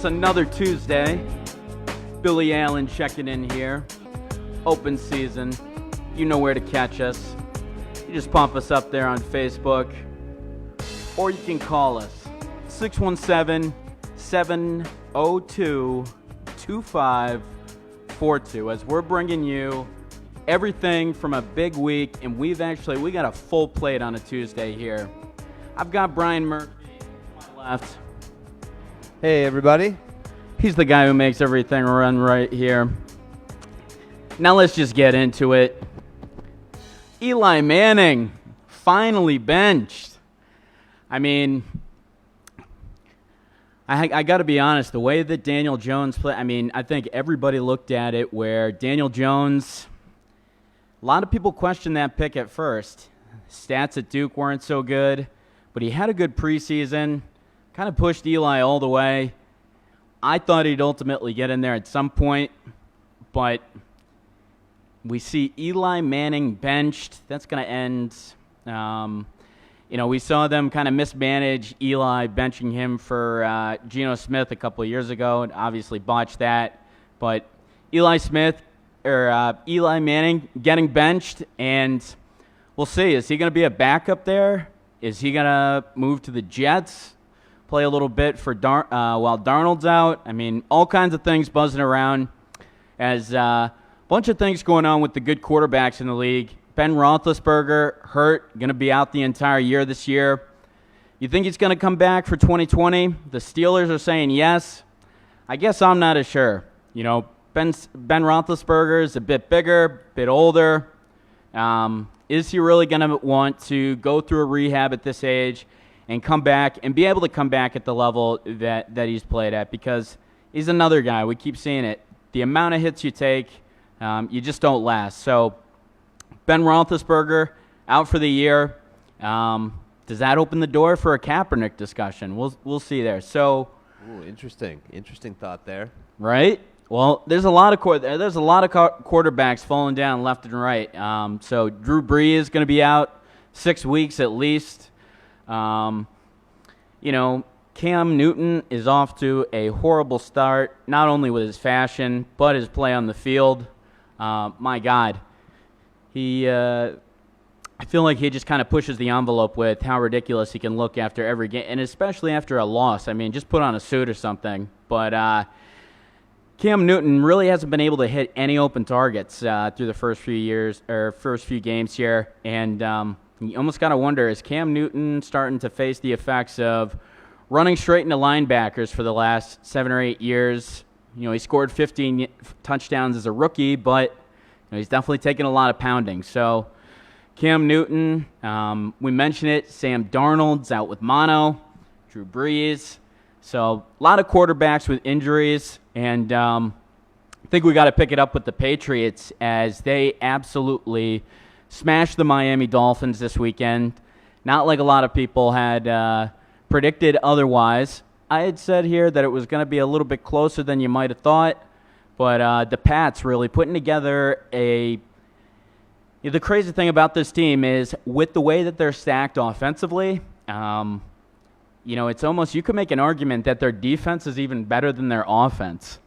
It's another Tuesday. Billy Allen checking in here. Open season. You know where to catch us. You just pump us up there on Facebook. Or you can call us. 617-702-2542 as we're bringing you everything from a big week. And we got a full plate on a Tuesday here. I've got Brian Murphy to my left. Hey, everybody. He's the guy who makes everything run right here. Now let's just get into it. Eli Manning finally benched. I mean, I got to be honest, the way that Daniel Jones played, I think everybody looked at it where Daniel Jones, a lot of people questioned that pick at first. Stats at Duke weren't so good, but he had a good preseason. Kind of pushed Eli all the way. I thought he'd ultimately get in there at some point, but we see Eli Manning benched. That's going to end. We saw them kind of mismanage Eli, benching him for Geno Smith a couple of years ago, and obviously botched that. But Eli Manning getting benched, and we'll see. Is he going to be a backup there? Is he going to move to the Jets? Play a little bit for while Darnold's out. All kinds of things buzzing around as a bunch of things going on with the good quarterbacks in the league. Ben Roethlisberger hurt, going to be out the entire year this year. You think he's going to come back for 2020? The Steelers are saying yes. I guess I'm not as sure. Ben Roethlisberger is a bit bigger, a bit older. Is he really going to want to go through a rehab at this age and come back and be able to come back at the level that he's played at? Because he's another guy. We keep seeing it. The amount of hits you take, you just don't last. So Ben Roethlisberger out for the year. Does that open the door for a Kaepernick discussion? We'll see there. So, Interesting thought there. Right? Well, there's a lot of quarterbacks falling down left and right. So Drew Brees is going to be out 6 weeks at least. Cam Newton is off to a horrible start, not only with his fashion, but his play on the field. My God. I feel like he just kind of pushes the envelope with how ridiculous he can look after every game, and especially after a loss. Just put on a suit or something. But Cam Newton really hasn't been able to hit any open targets through the first few games here, and you almost got to wonder, is Cam Newton starting to face the effects of running straight into linebackers for the last 7 or 8 years? He scored 15 touchdowns as a rookie, but he's definitely taken a lot of pounding. So Cam Newton, we mentioned it, Sam Darnold's out with mono, Drew Brees. So a lot of quarterbacks with injuries, and I think we got to pick it up with the Patriots as they absolutely smashed the Miami Dolphins this weekend. Not like a lot of people had predicted otherwise. I had said here that it was going to be a little bit closer than you might have thought, but the Pats really putting together the crazy thing about this team is with the way that they're stacked offensively, it's almost, you could make an argument that their defense is even better than their offense.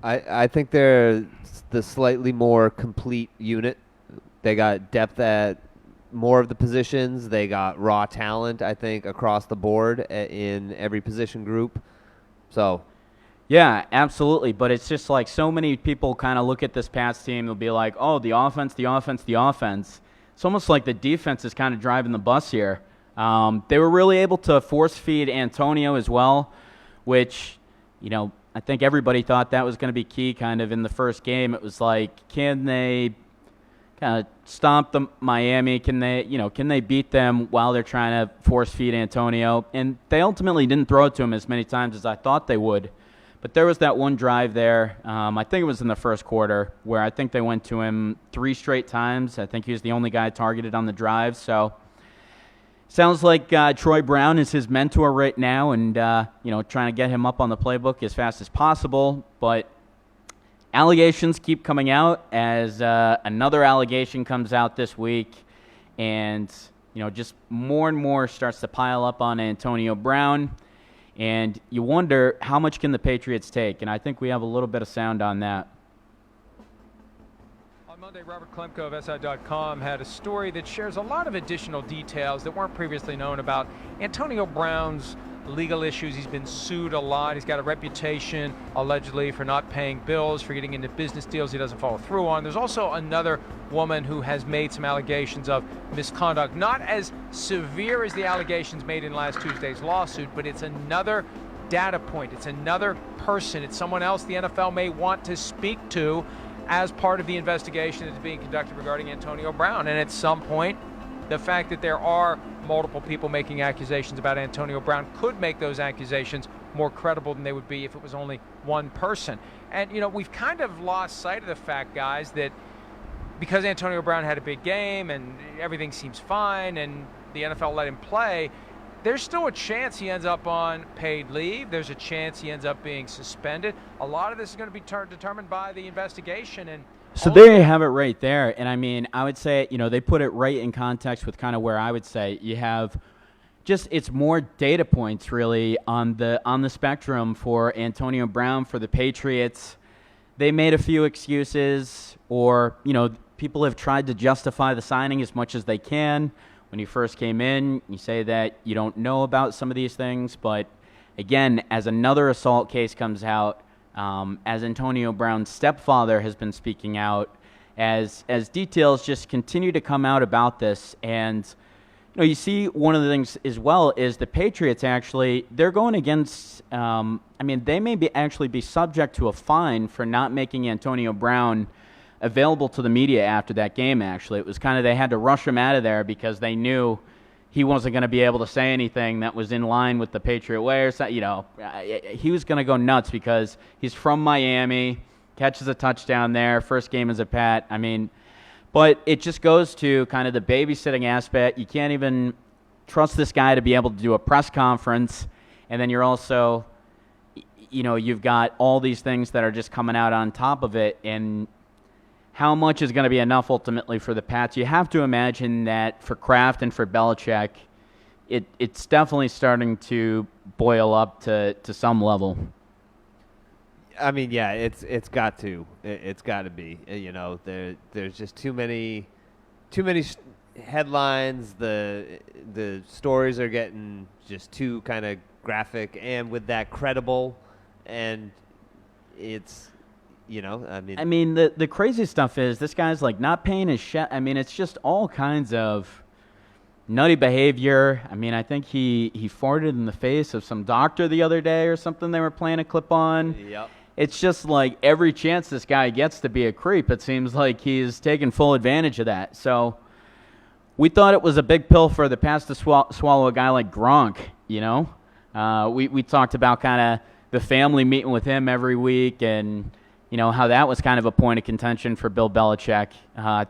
I think they're the slightly more complete unit. They got depth at more of the positions. They got raw talent, I think, across the board in every position group. So, yeah, absolutely. But it's just like so many people kind of look at this Pats team. They'll be like, oh, the offense. It's almost like the defense is kind of driving the bus here. They were really able to force feed Antonio as well, which, I think everybody thought that was going to be key kind of in the first game. It was like, can they kind of stomp the Miami? Can they beat them while they're trying to force feed Antonio? And they ultimately didn't throw it to him as many times as I thought they would. But there was that one drive there, I think it was in the first quarter, where I think they went to him 3 straight times. I think he was the only guy targeted on the drive. So sounds like Troy Brown is his mentor right now and, trying to get him up on the playbook as fast as possible. But allegations keep coming out as another allegation comes out this week, and just more and more starts to pile up on Antonio Brown. And you wonder, how much can the Patriots take? And I think we have a little bit of sound on that. On Monday, Robert Klemko of SI.com had a story that shares a lot of additional details that weren't previously known about Antonio Brown's legal issues. He's been sued a lot. He's got a reputation, allegedly, for not paying bills, for getting into business deals he doesn't follow through on. There's also another woman who has made some allegations of misconduct, not as severe as the allegations made in last Tuesday's lawsuit, but it's another data point. It's another person. It's someone else the NFL may want to speak to as part of the investigation that's being conducted regarding Antonio Brown. And at some point, the fact that there are multiple people making accusations about Antonio Brown could make those accusations more credible than they would be if it was only one person. And, you know, we've kind of lost sight of the fact, guys, that because Antonio Brown had a big game and everything seems fine and the NFL let him play, there's still a chance he ends up on paid leave. There's a chance he ends up being suspended. A lot of this is going to be determined by the investigation. And so there you have it right there. And I mean, I would say, you know, they put it right in context with kind of where I would say you have just, it's more data points really on the spectrum for Antonio Brown, for the Patriots. They made a few excuses, or, you know, people have tried to justify the signing as much as they can. When you first came in, you say that you don't know about some of these things, but again, as another assault case comes out, as Antonio Brown's stepfather has been speaking out, as details just continue to come out about this, and you know, you see one of the things as well is the Patriots actually, they're going against, I mean, they may actually be subject to a fine for not making Antonio Brown available to the media after that game. Actually, it was kind of, they had to rush him out of there because they knew he wasn't going to be able to say anything that was in line with the Patriot way, or something. You know, he was going to go nuts because he's from Miami, catches a touchdown there, first game as a Pat. I mean, but it just goes to kind of the babysitting aspect. You can't even trust this guy to be able to do a press conference, and then you're also, you know, you've got all these things that are just coming out on top of it, and how much is going to be enough ultimately for the Pats? You have to imagine that for Kraft and for Belichick, it's definitely starting to boil up to some level. I mean, yeah, it's got to. It's got to be. You know, there's just too many headlines. The stories are getting just too kind of graphic, and with that credible, and it's. You know, I mean, the crazy stuff is this guy's like not paying his shit. I mean, it's just all kinds of nutty behavior. I mean, I think he farted in the face of some doctor the other day or something they were playing a clip on. Yep. It's just like every chance this guy gets to be a creep, it seems like he's taking full advantage of that. So we thought it was a big pill for the Pats to swallow a guy like Gronk, you know. We talked about kind of the family meeting with him every week, and you know, how that was kind of a point of contention for Bill Belichick.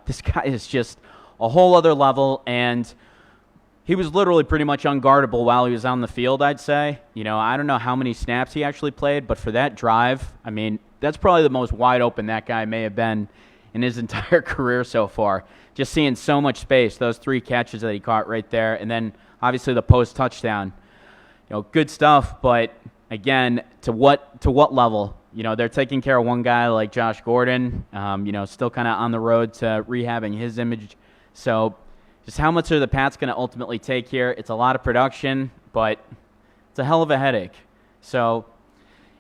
This guy is just a whole other level, and he was literally pretty much unguardable while he was on the field, I'd say. You know, I don't know how many snaps he actually played, but for that drive, I mean, that's probably the most wide open that guy may have been in his entire career so far. Just seeing so much space, those 3 catches that he caught right there, and then obviously the post touchdown. You know, good stuff, but again, to what level? You know, they're taking care of one guy like Josh Gordon, you know, still kind of on the road to rehabbing his image. So just how much are the Pats going to ultimately take here? It's a lot of production, but it's a hell of a headache. So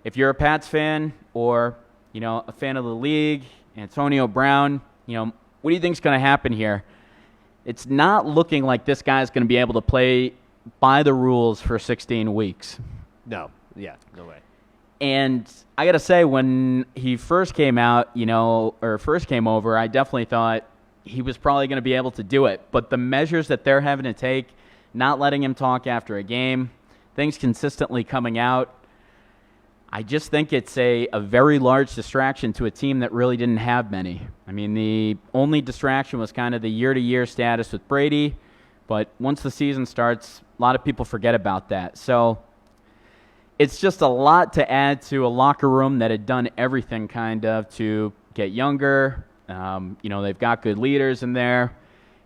if you're a Pats fan or, you know, a fan of the league, Antonio Brown, you know, what do you think is going to happen here? It's not looking like this guy's going to be able to play by the rules for 16 weeks. No. Yeah, no way. And I got to say, when he first came out, you know, or first came over, I definitely thought he was probably going to be able to do it. But the measures that they're having to take, not letting him talk after a game, things consistently coming out, I just think it's a very large distraction to a team that really didn't have many. I mean, the only distraction was kind of the year-to-year status with Brady. But once the season starts, a lot of people forget about that. So it's just a lot to add to a locker room that had done everything kind of to get younger. You know, they've got good leaders in there.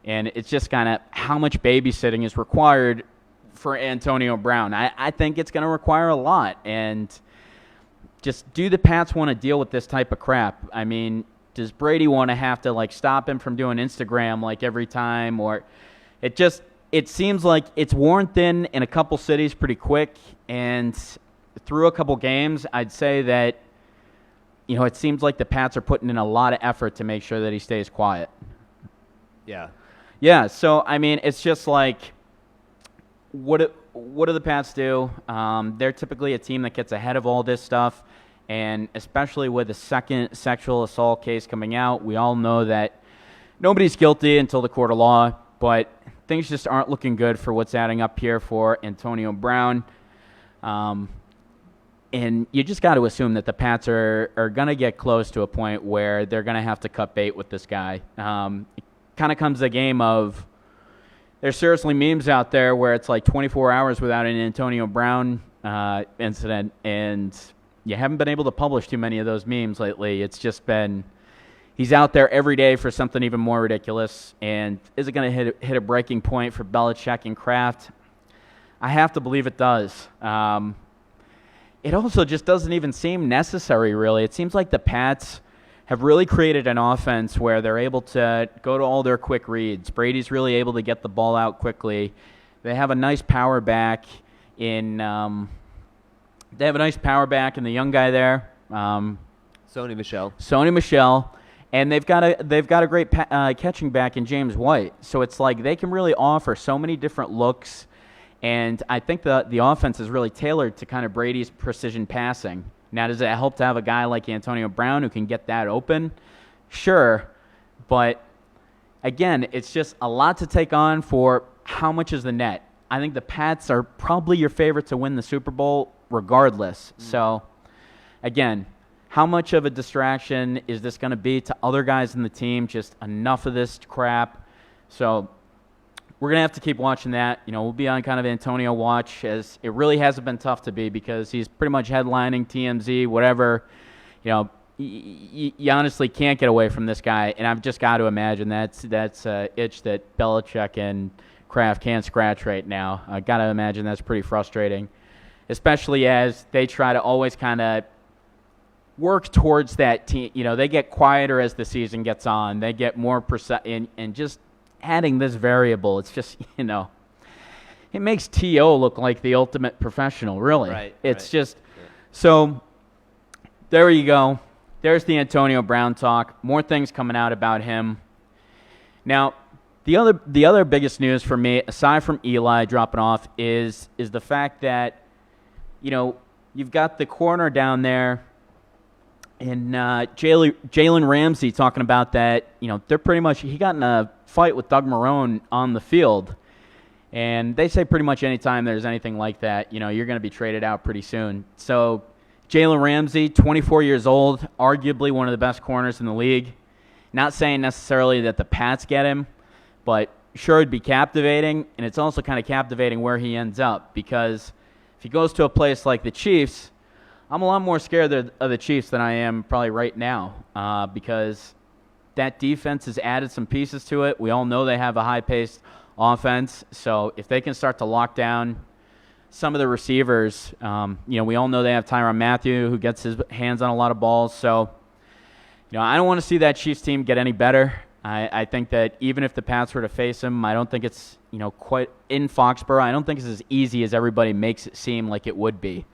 And it's just kind of how much babysitting is required for Antonio Brown. I think it's going to require a lot. And just do the Pats want to deal with this type of crap? I mean, does Brady want to have to, like, stop him from doing Instagram, like, every time? Or it seems like it's worn thin in a couple cities pretty quick. And through a couple games, I'd say that, it seems like the Pats are putting in a lot of effort to make sure that he stays quiet. Yeah. Yeah, so, I mean, it's just like, what do the Pats do? They're typically a team that gets ahead of all this stuff, and especially with the second sexual assault case coming out, we all know that nobody's guilty until the court of law, but things just aren't looking good for what's adding up here for Antonio Brown. And you just got to assume that the Pats are going to get close to a point where they're going to have to cut bait with this guy. It kind of comes a game of, there's seriously memes out there where it's like 24 hours without an Antonio Brown incident, and you haven't been able to publish too many of those memes lately. It's just been, he's out there every day for something even more ridiculous. And is it going to hit a breaking point for Belichick and Kraft? I have to believe it does. It also just doesn't even seem necessary, really. It seems like the Pats have really created an offense where they're able to go to all their quick reads. Brady's really able to get the ball out quickly. They have a nice power back in the young guy there, Sony Michel, and they've got a great catching back in James White. So it's like they can really offer so many different looks. And I think the offense is really tailored to kind of Brady's precision passing. Now, does it help to have a guy like Antonio Brown who can get that open? Sure. But, again, it's just a lot to take on for how much is the net. I think the Pats are probably your favorite to win the Super Bowl regardless. So, again, how much of a distraction is this going to be to other guys in the team? Just enough of this crap. So, we're going to have to keep watching that. We'll be on kind of Antonio watch, as it really hasn't been tough to be because he's pretty much headlining TMZ, whatever. You honestly can't get away from this guy, and I've just got to imagine that's an itch that Belichick and Kraft can't scratch right now. I got to imagine that's pretty frustrating, especially as they try to always kind of work towards that team. They get quieter as the season gets on. They get more and just adding this variable, it's just, it makes T.O. look like the ultimate professional, really. Right. It's just, so there you go. There's the Antonio Brown talk. More things coming out about him. Now, the other biggest news for me, aside from Eli dropping off, is the fact that, you've got the corner down there, and Jalen Ramsey talking about that, they're pretty much, he got in a fight with Doug Marrone on the field. And they say pretty much anytime there's anything like that, you're going to be traded out pretty soon. So Jalen Ramsey, 24 years old, arguably one of the best corners in the league. Not saying necessarily that the Pats get him, but sure it'd be captivating. And it's also kind of captivating where he ends up, because if he goes to a place like the Chiefs, I'm a lot more scared of the Chiefs than I am probably right now, because that defense has added some pieces to it. We all know they have a high-paced offense, so if they can start to lock down some of the receivers, we all know they have Tyrann Mathieu, who gets his hands on a lot of balls. So, I don't want to see that Chiefs team get any better. I think that even if the Pats were to face them, I don't think it's, quite in Foxborough. I don't think it's as easy as everybody makes it seem like it would be.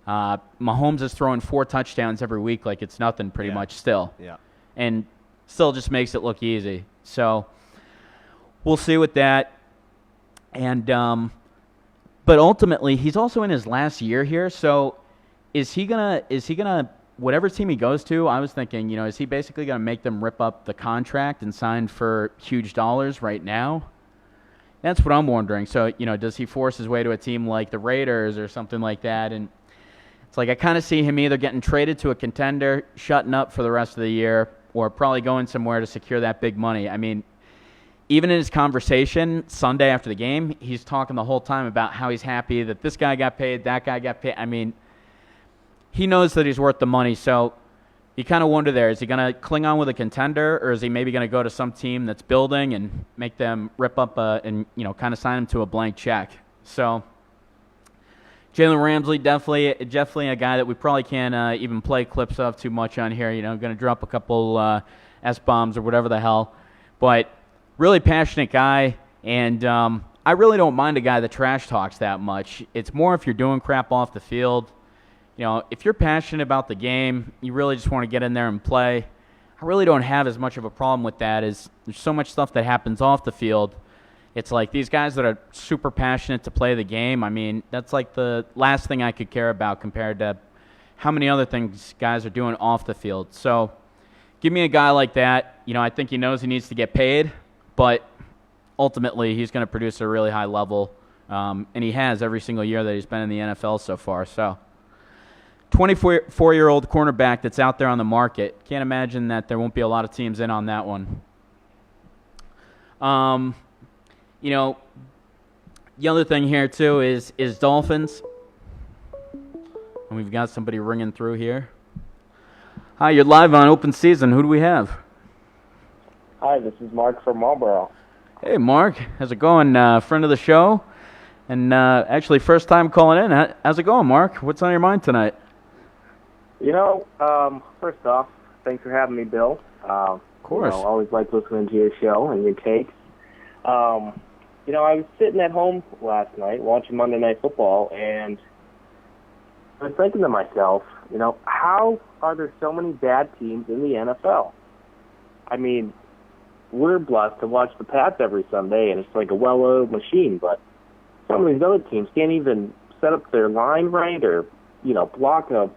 Mahomes is throwing 4 touchdowns every week like it's nothing pretty much still. Yeah. And still just makes it look easy. So we'll see with that. And but ultimately, he's also in his last year here. So is he gonna whatever team he goes to? I was thinking, is he basically gonna make them rip up the contract and sign for huge dollars right now? That's what I'm wondering. So does he force his way to a team like the Raiders or something like that? And it's like I kind of see him either getting traded to a contender, shutting up for the rest of the year, or probably going somewhere to secure that big money. I mean, even in his conversation Sunday after the game, he's talking the whole time about how he's happy that this guy got paid, that guy got paid. I mean, he knows that he's worth the money. So, you kind of wonder there, is he going to cling on with a contender, or is he maybe going to go to some team that's building and make them rip up and kind of sign him to a blank check? So Jalen Ramsey, definitely a guy that we probably can't even play clips of too much on here. Going to drop a couple S-bombs or whatever the hell. But really passionate guy, and I really don't mind a guy that trash talks that much. It's more if you're doing crap off the field. If you're passionate about the game, you really just want to get in there and play. I really don't have as much of a problem with that, as there's so much stuff that happens off the field. It's like these guys that are super passionate to play the game, I mean, that's like the last thing I could care about compared to how many other things guys are doing off the field. So give me a guy like that. I think he knows he needs to get paid, but ultimately he's going to produce at a really high level, and he has every single year that he's been in the NFL so far. So 24-year-old cornerback that's out there on the market. Can't imagine that there won't be a lot of teams in on that one. The other thing here, too, is Dolphins. And we've got somebody ringing through here. Hi, you're live on Open Season. Who do we have? Hi, this is Mark from Marlboro. Hey, Mark. How's it going? Friend of the show. And actually, first time calling in. How's it going, Mark? What's on your mind tonight? First off, thanks for having me, Bill. Of course. Always like listening to your show and your takes. I was sitting at home last night watching Monday Night Football, and I was thinking to myself, how are there so many bad teams in the NFL? I mean, we're blessed to watch the Pats every Sunday, and it's like a well-oiled machine, but some of these other teams can't even set up their line right or, block a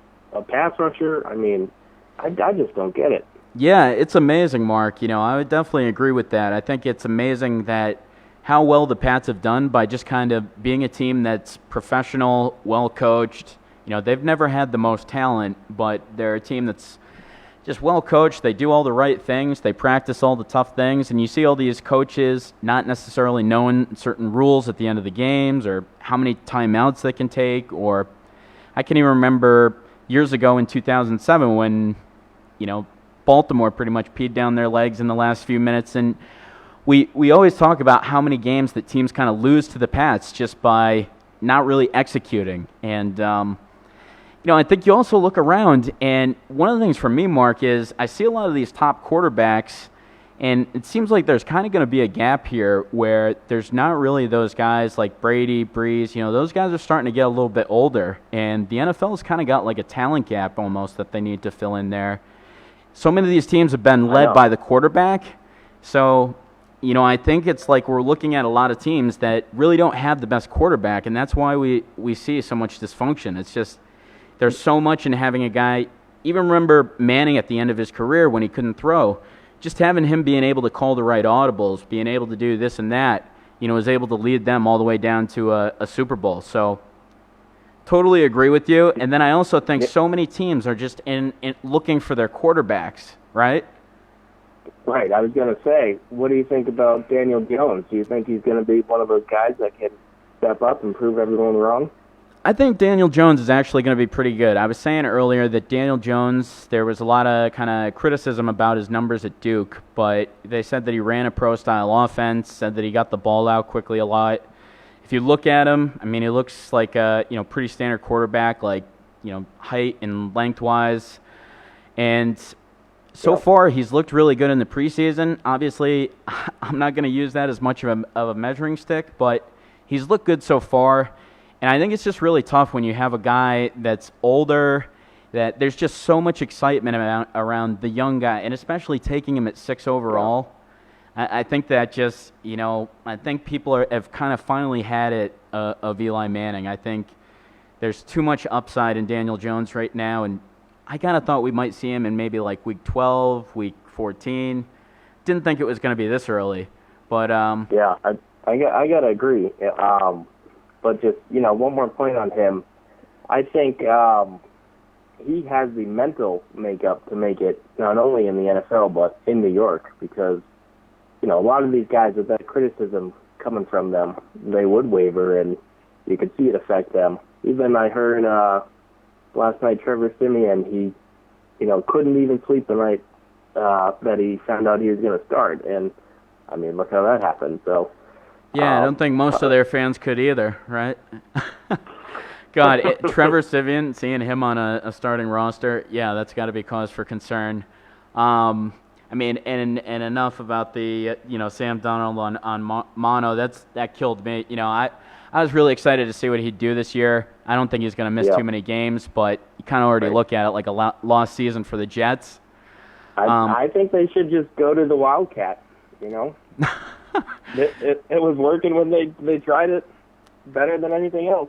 pass rusher. I mean, I just don't get it. Yeah, it's amazing, Mark. I would definitely agree with that. I think it's amazing that how well the Pats have done by just kind of being a team that's professional, well-coached. They've never had the most talent, but they're a team that's just well-coached. They do all the right things. They practice all the tough things. And you see all these coaches not necessarily knowing certain rules at the end of the games or how many timeouts they can take. Or I can even remember years ago in 2007 when, Baltimore pretty much peed down their legs in the last few minutes. And we always talk about how many games that teams kind of lose to the Pats just by not really executing. And, I think you also look around, and one of the things for me, Mark, is I see a lot of these top quarterbacks, and it seems like there's kind of going to be a gap here where there's not really those guys like Brady, Breeze. Those guys are starting to get a little bit older, and the NFL's kind of got like a talent gap almost that they need to fill in there. So many of these teams have been led by the quarterback. So, I think it's like we're looking at a lot of teams that really don't have the best quarterback, and that's why we see so much dysfunction. It's just there's so much in having a guy. Even remember Manning at the end of his career when he couldn't throw. Just having him being able to call the right audibles, being able to do this and that, was able to lead them all the way down to a Super Bowl. So totally agree with you. And then I also think so many teams are just in looking for their quarterbacks, right? Right. I was going to say, what do you think about Daniel Jones? Do you think he's going to be one of those guys that can step up and prove everyone wrong? I think Daniel Jones is actually going to be pretty good. I was saying earlier that Daniel Jones, there was a lot of kind of criticism about his numbers at Duke, but they said that he ran a pro-style offense, said that he got the ball out quickly a lot. If you look at him, I mean, he looks like a pretty standard quarterback, like height and lengthwise, and so far he's looked really good in the preseason. Obviously, I'm not going to use that as much of a measuring stick, but he's looked good so far. And I think it's just really tough when you have a guy that's older, that there's just so much excitement around the young guy, and especially taking him at 6 overall. I think that just, I think people have kind of finally had it of Eli Manning. I think there's too much upside in Daniel Jones right now, and I kind of thought we might see him in maybe like week 12, week 14. Didn't think it was going to be this early, but yeah, I gotta agree. But just, one more point on him. I think he has the mental makeup to make it not only in the NFL but in New York because, a lot of these guys with that criticism coming from them, they would waver and you could see it affect them. Even I heard last night Trevor Siemian, couldn't even sleep the night that he found out he was going to start. And, I mean, look how that happened. So, yeah, I don't think most of their fans could either, right? God, Trevor Siemian, seeing him on a starting roster, yeah, that's got to be cause for concern. I mean, and enough about the Sam Darnold on mono. That killed me. I was really excited to see what he'd do this year. I don't think he's going to miss too many games, but you kind of already look at it like a lost season for the Jets. I think they should just go to the Wildcat. It was working when they tried it better than anything else.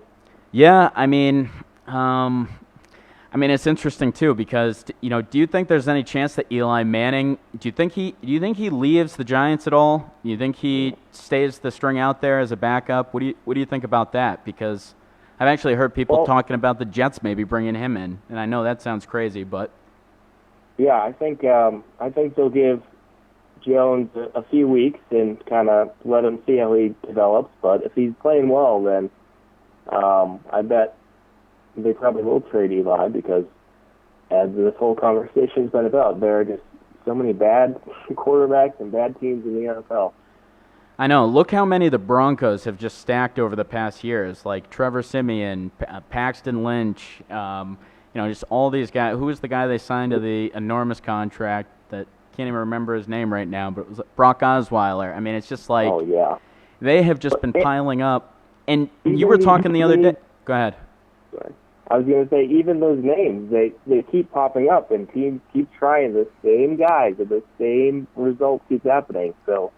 Yeah, I mean, it's interesting too because do you think there's any chance that Eli Manning? Do you think he leaves the Giants at all? Do you think he stays the string out there as a backup? What do you think about that? Because I've actually heard people talking about the Jets maybe bringing him in, and I know that sounds crazy, but yeah, I think they'll give Jones a few weeks and kind of let him see how he develops. But if he's playing well, then I bet they probably will trade Eli because, as this whole conversation's been about, there are just so many bad quarterbacks and bad teams in the NFL. I know. Look how many the Broncos have just stacked over the past years, like Trevor Siemian, Paxton Lynch, just all these guys. Who was the guy they signed to the enormous contract that can't even remember his name right now, but it was Brock Osweiler. I mean, it's just like they have just been piling up. And you were talking the other day. Go ahead. Sorry. I was going to say, even those names, they keep popping up, and teams keep trying the same guys, and the same result keeps happening. So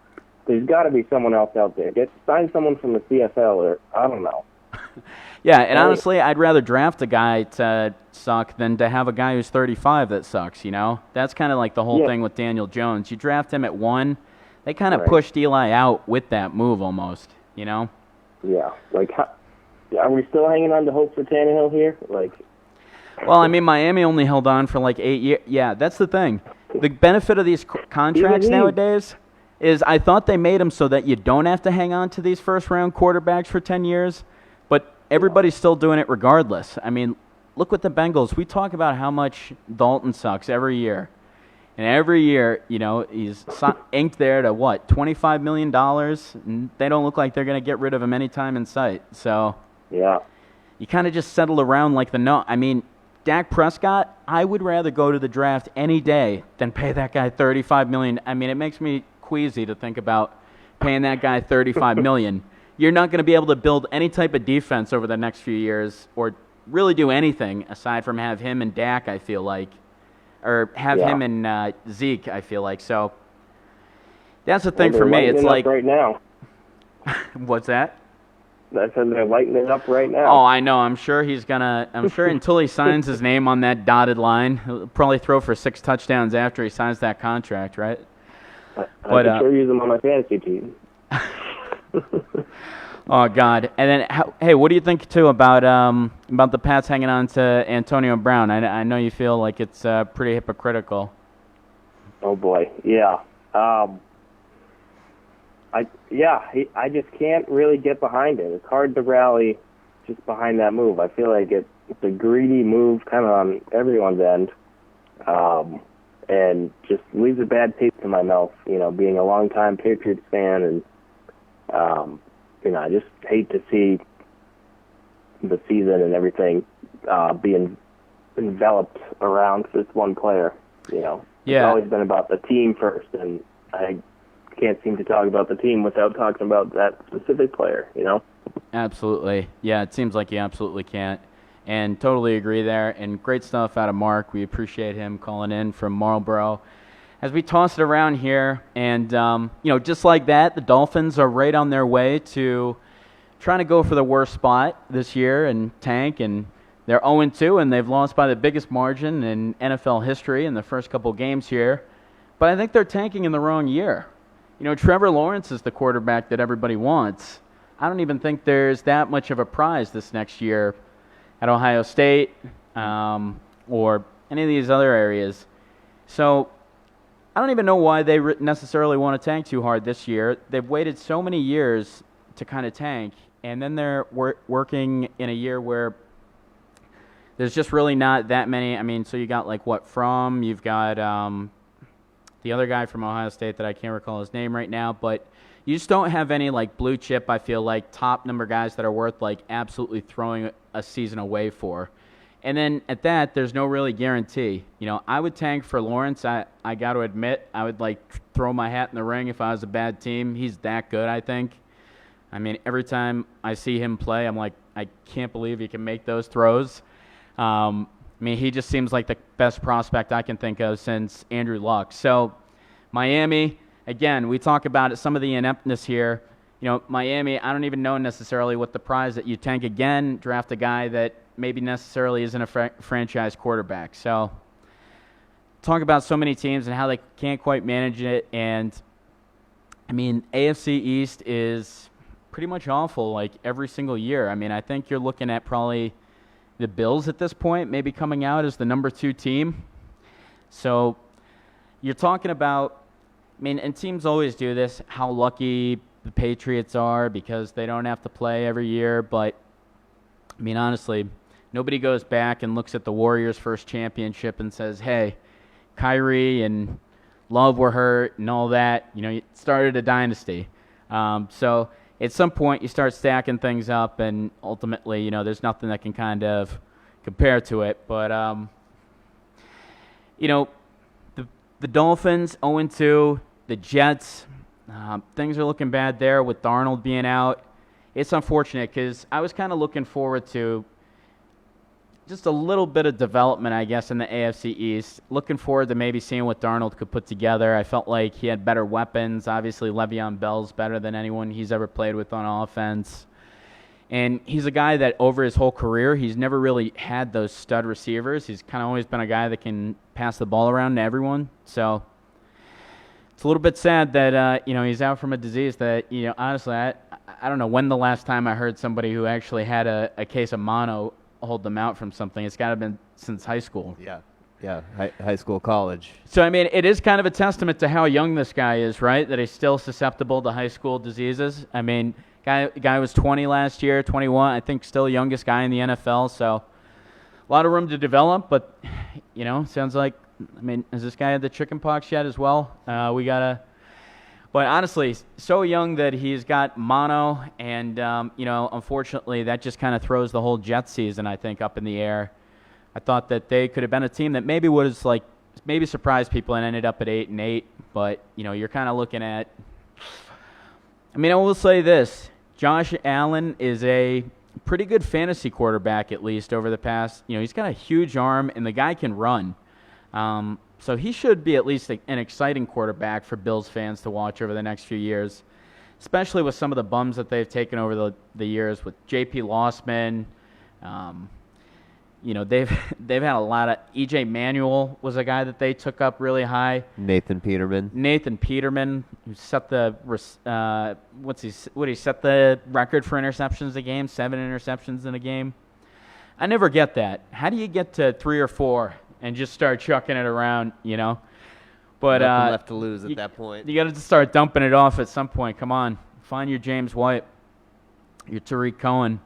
there's got to be someone else out there. Sign someone from the CFL, or I don't know. Yeah, and honestly, I'd rather draft a guy to suck than to have a guy who's 35 that sucks, That's kind of like the whole thing with Daniel Jones. You draft him at 1, they kind of pushed Eli out with that move almost, Yeah, are we still hanging on to hope for Tannehill here? Well, I mean, Miami only held on for 8 years. Yeah, that's the thing. The benefit of these contracts nowadays is I thought they made them so that you don't have to hang on to these first-round quarterbacks for 10 years, but everybody's still doing it regardless. I mean, look with the Bengals. We talk about how much Dalton sucks every year. And every year, he's inked there to $25 million, and they don't look like they're going to get rid of him anytime in sight. So, yeah, you kind of just settle around like I mean, Dak Prescott, I would rather go to the draft any day than pay that guy $35 million. I mean, it makes me queasy to think about paying that guy $35 million. You're not going to be able to build any type of defense over the next few years or really do anything aside from have him and Dak, I feel like. Or have him and Zeke, I feel like. So that's the thing for me. It's like right now. What's that? I said they're lighting it up right now. Oh, I know. I'm sure until he signs his name on that dotted line, he'll probably throw for 6 touchdowns after he signs that contract, right? I can sure use him on my fantasy team. Oh God! And then, hey, what do you think too about the Pats hanging on to Antonio Brown? I know you feel like it's pretty hypocritical. Oh boy, yeah. I just can't really get behind it. It's hard to rally just behind that move. I feel like it's a greedy move, kind of on everyone's end, and just leaves a bad taste in my mouth. Being a longtime Patriots fan and. I just hate to see the season and everything being enveloped around this one player. It's always been about the team first, and I can't seem to talk about the team without talking about that specific player. Absolutely. Yeah, it seems like you absolutely can't. And totally agree there. And great stuff out of Mark. We appreciate him calling in from Marlboro. As we toss it around here, and, just like that, the Dolphins are right on their way to trying to go for the worst spot this year and tank, and they're 0-2, and they've lost by the biggest margin in NFL history in the first couple games here. But I think they're tanking in the wrong year. Trevor Lawrence is the quarterback that everybody wants. I don't even think there's that much of a prize this next year at Ohio State or any of these other areas. So I don't even know why they necessarily want to tank too hard this year. They've waited so many years to kind of tank, and then they're working in a year where there's just really not that many. I mean, so you got you've got the other guy from Ohio State that I can't recall his name right now, but you just don't have any blue chip, I feel like, top number guys that are worth absolutely throwing a season away for. And then at that, there's no really guarantee. I would tank for Lawrence. I got to admit, I would throw my hat in the ring if I was a bad team. He's that good, I think. I mean, every time I see him play, I'm like, I can't believe he can make those throws. I mean, he just seems like the best prospect I can think of since Andrew Luck. So, Miami, again, we talk about some of the ineptness here. Miami, I don't even know necessarily what the prize that you tank again, draft a guy that maybe necessarily isn't a franchise quarterback. So, talk about so many teams and how they can't quite manage it. And, I mean, AFC East is pretty much awful every single year. I mean, I think you're looking at probably the Bills at this point maybe coming out as the number 2 team. So, you're talking about, I mean, and teams always do this, how lucky the Patriots are because they don't have to play every year. But, I mean, honestly, nobody goes back and looks at the Warriors' first championship and says, hey, Kyrie and Love were hurt and all that. You started a dynasty. So at some point you start stacking things up, and ultimately, there's nothing that can kind of compare to it. But, the Dolphins 0-2, the Jets, things are looking bad there with Darnold being out. It's unfortunate because I was kind of looking forward to just a little bit of development, I guess, in the AFC East. Looking forward to maybe seeing what Darnold could put together. I felt like he had better weapons. Obviously, Le'Veon Bell's better than anyone he's ever played with on offense. And he's a guy that over his whole career, he's never really had those stud receivers. He's kind of always been a guy that can pass the ball around to everyone. So it's a little bit sad that, he's out from a disease that, honestly, I don't know when the last time I heard somebody who actually had a case of mono hold them out from something. It's got to have been since high school. Yeah, high school, college. So, I mean, it is kind of a testament to how young this guy is, right, that he's still susceptible to high school diseases. I mean, guy was 20 last year, 21, I think still youngest guy in the NFL, so a lot of room to develop, but, sounds like, I mean, has this guy had the chicken pox yet as well? But honestly, so young that he's got mono, and, unfortunately, that just kind of throws the whole Jets season, I think, up in the air. I thought that they could have been a team that maybe was maybe surprised people and ended up at 8-8, but, you're kind of looking at, I mean, I will say this, Josh Allen is a pretty good fantasy quarterback, at least, over the past, he's got a huge arm, and the guy can run. So he should be at least an exciting quarterback for Bills fans to watch over the next few years, especially with some of the bums that they've taken over the years with J.P. Lossman. They've had a lot of E.J. Manuel was a guy that they took up really high. Nathan Peterman, who set the he set the record for interceptions a game, 7 interceptions in a game. I never get that. How do you get to 3 or 4? And just start chucking it around, But nothing left to lose at that point. You got to start dumping it off at some point. Come on, find your James White, your Tariq Cohen.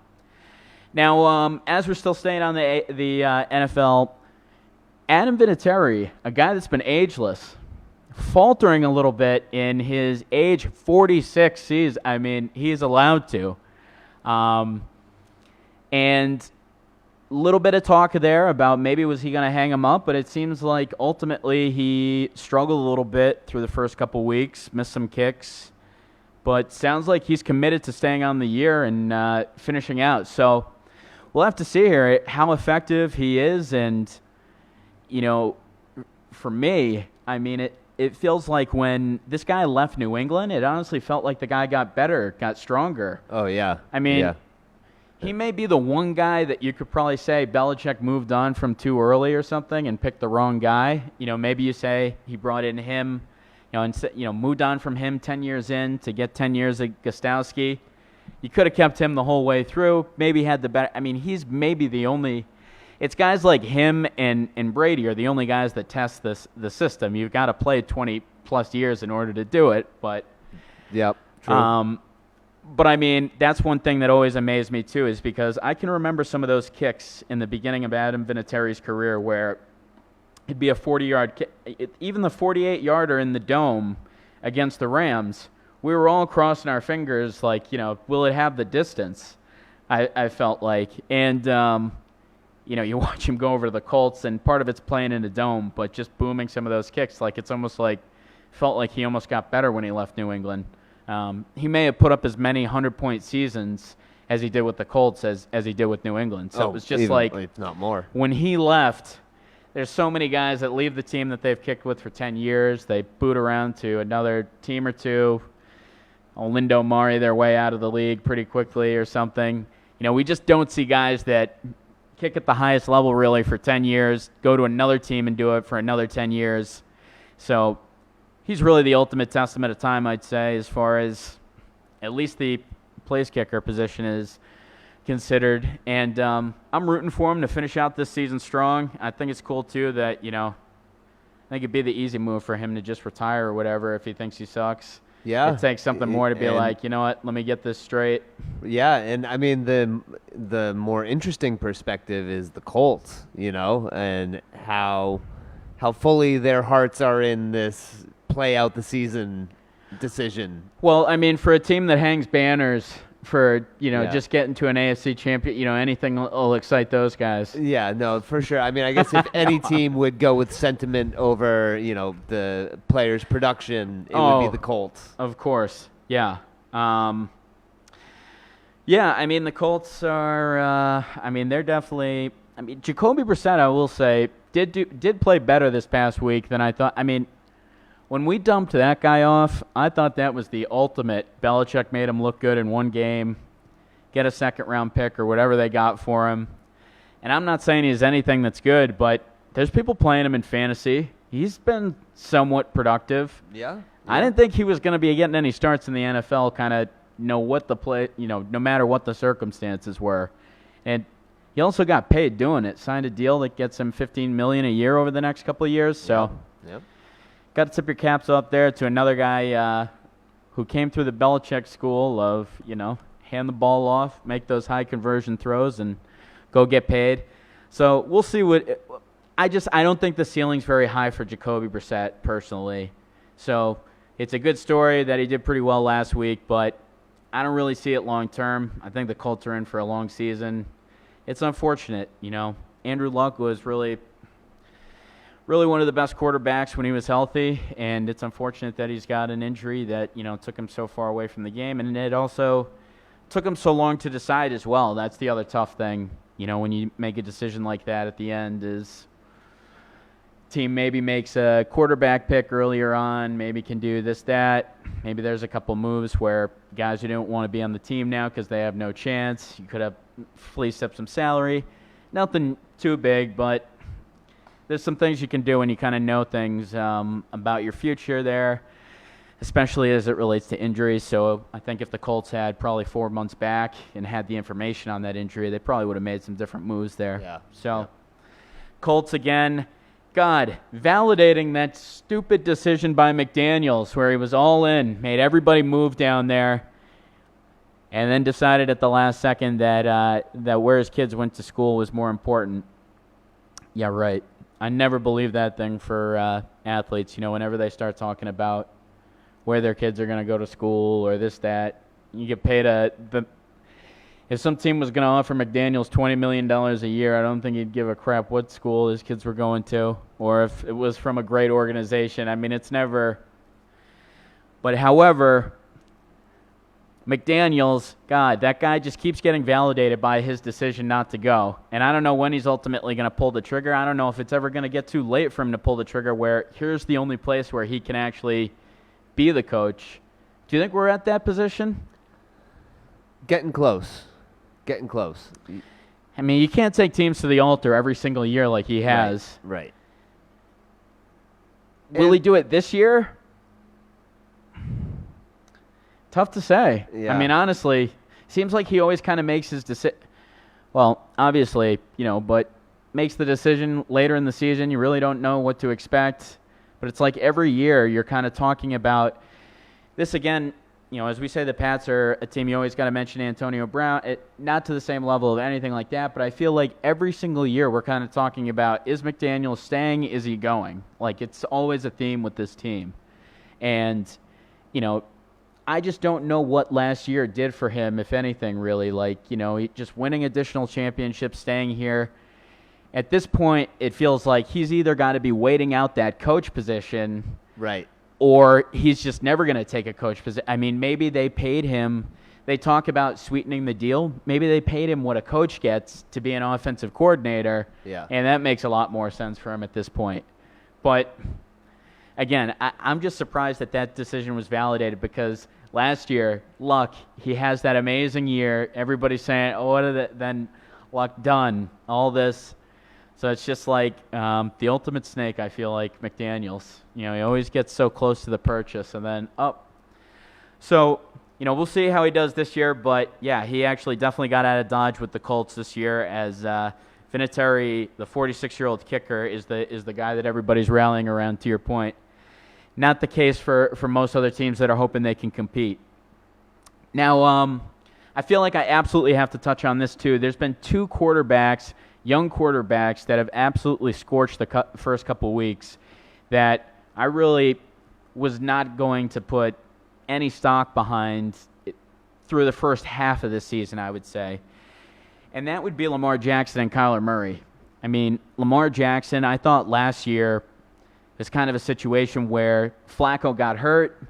Now, as we're still staying on the NFL, Adam Vinatieri, a guy that's been ageless, faltering a little bit in his age 46 season. I mean, he's allowed to, and little bit of talk there about maybe was he going to hang him up, but it seems like ultimately he struggled a little bit through the first couple weeks, missed some kicks, but sounds like he's committed to staying on the year and finishing out. So we'll have to see here how effective he is, and, for me, I mean, it feels like when this guy left New England, it honestly felt like the guy got better, got stronger. Oh, yeah. I mean, yeah. He may be the one guy that you could probably say Belichick moved on from too early or something and picked the wrong guy. Maybe you say he brought in him, moved on from him 10 years in to get 10 years of Gostowski. You could have kept him the whole way through. Maybe had the better. I mean, he's maybe the only. It's guys like him and Brady are the only guys that test the system. You've got to play 20 plus years in order to do it. But yep, true. But, I mean, that's one thing that always amazed me, too, is because I can remember some of those kicks in the beginning of Adam Vinatieri's career where it'd be a 40-yard kick. Even the 48-yarder in the Dome against the Rams, we were all crossing our fingers like, will it have the distance, I felt like. And, you watch him go over to the Colts, and part of it's playing in the Dome, but just booming some of those kicks. Like, it's almost like, felt like he almost got better when he left New England. He may have put up as many 100-point seasons as he did with the Colts as he did with New England. So it was just if not more. When he left, there's so many guys that leave the team that they've kicked with for 10 years. They boot around to another team or two. Lindo Mari their way out of the league pretty quickly or something. We just don't see guys that kick at the highest level really for 10 years, go to another team and do it for another 10 years. So he's really the ultimate testament of time, I'd say, as far as at least the place kicker position is considered. And I'm rooting for him to finish out this season strong. I think it's cool, too, that, I think it'd be the easy move for him to just retire or whatever if he thinks he sucks. Yeah. It takes something more to be like, you know what, let me get this straight. Yeah, and I mean the more interesting perspective is the Colts, and how fully their hearts are in this play out the season decision. Well, I mean, for a team that hangs banners for, just getting to an AFC champion, anything will excite those guys. Yeah, no, for sure. I mean, I guess if any team would go with sentiment over, the players' production, it would be the Colts. Of course, yeah. Yeah, I mean, the Colts are, they're definitely, Jacoby Brissett, I will say, did play better this past week than I thought. I mean, when we dumped that guy off, I thought that was the ultimate. Belichick made him look good in one game, get a second-round pick or whatever they got for him. And I'm not saying he's anything that's good, but there's people playing him in fantasy. He's been somewhat productive. Yeah. I didn't think he was going to be getting any starts in the NFL, kind of what the play, no matter what the circumstances were. And he also got paid doing it. Signed a deal that gets him $15 million a year over the next couple of years. So. Yep. Got to tip your caps up there to another guy who came through the Belichick school of, hand the ball off, make those high conversion throws, and go get paid. So we'll see what I don't think the ceiling's very high for Jacoby Brissett personally. So it's a good story that he did pretty well last week, but I don't really see it long term. I think the Colts are in for a long season. It's unfortunate, Andrew Luck was really one of the best quarterbacks when he was healthy, and it's unfortunate that he's got an injury that, took him so far away from the game, and it also took him so long to decide as well. That's the other tough thing, when you make a decision like that at the end is team maybe makes a quarterback pick earlier on, maybe can do this, that. Maybe there's a couple moves where guys who don't want to be on the team now because they have no chance. You could have fleeced up some salary. Nothing too big, but there's some things you can do when you kind of know things about your future there, especially as it relates to injuries. So I think if the Colts had probably 4 months back and had the information on that injury, they probably would have made some different moves there. Yeah. So Colts again, God, validating that stupid decision by McDaniels where he was all in, made everybody move down there, and then decided at the last second that where his kids went to school was more important. Yeah, right. I never believe that thing for athletes. Whenever they start talking about where their kids are going to go to school or this, that, you get paid if some team was going to offer McDaniels $20 million a year, I don't think he'd give a crap what school his kids were going to or if it was from a great organization. I mean, it's never. But however, McDaniels, God, that guy just keeps getting validated by his decision not to go. And I don't know when he's ultimately going to pull the trigger. I don't know if it's ever going to get too late for him to pull the trigger where here's the only place where he can actually be the coach. Do you think we're at that position? Getting close. I mean, you can't take teams to the altar every single year like he has. Right. Will he do it this year? Tough to say. Yeah. I mean, honestly, seems like he always kind of makes his decision. Well, obviously, but makes the decision later in the season. You really don't know what to expect. But it's like every year you're kind of talking about this again. as we say, the Pats are a team you always got to mention Antonio Brown. Not to the same level of anything like that, but I feel like every single year we're kind of talking about, is McDaniel staying? Is he going? Like, it's always a theme with this team. And, I just don't know what last year did for him, if anything, really. Like, just winning additional championships, staying here. At this point, it feels like he's either got to be waiting out that coach position. Right. Or he's just never going to take a coach position. I mean, maybe they paid him. They talk about sweetening the deal. Maybe they paid him what a coach gets to be an offensive coordinator. Yeah. And that makes a lot more sense for him at this point. But, again, I'm just surprised that decision was validated, because last year, Luck, he has that amazing year. Everybody's saying, oh, what are then Luck done? All this. So it's just like the ultimate snake, I feel like, McDaniels. He always gets so close to the purchase and then up. So, we'll see how he does this year. But, yeah, he actually definitely got out of Dodge with the Colts this year, as Vinatieri, the 46-year-old kicker, is the guy that everybody's rallying around, to your point. Not the case for most other teams that are hoping they can compete. Now, I feel like I absolutely have to touch on this, too. There's been two young quarterbacks that have absolutely scorched the first couple weeks that I really was not going to put any stock behind through the first half of the season, I would say. And that would be Lamar Jackson and Kyler Murray. I mean, Lamar Jackson, I thought last year was kind of a situation where Flacco got hurt.